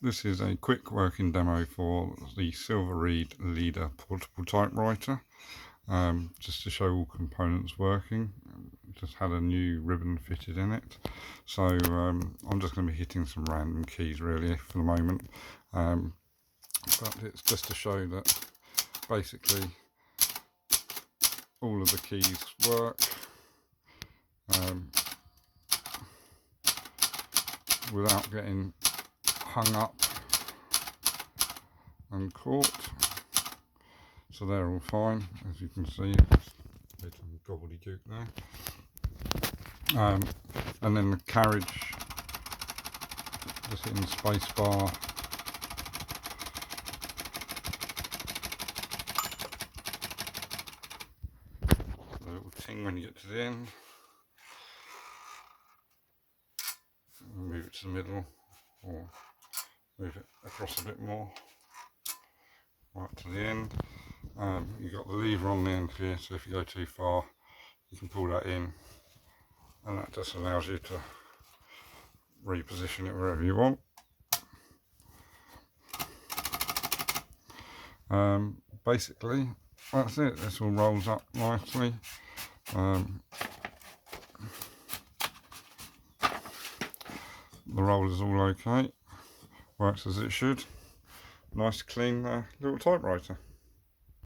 This is a quick working demo for the Silver Leader portable typewriter, just to show all components working. Just had a new ribbon fitted in it, so I'm just going to be hitting some random keys really for the moment, but it's just to show that basically all of the keys work without getting hung up and caught. So they're all fine, as you can see. A bit of gobbledygook there. And then the carriage, just hitting space bar. A little ting when you get to the end. Move it to the middle, or move it across a bit more, right to the end. You've got the lever on the end here, so if you go too far you can pull that in, and that just allows you to reposition it wherever you want. Basically that's it. This all rolls up nicely. The roller's all okay, works as it should. Nice clean little typewriter.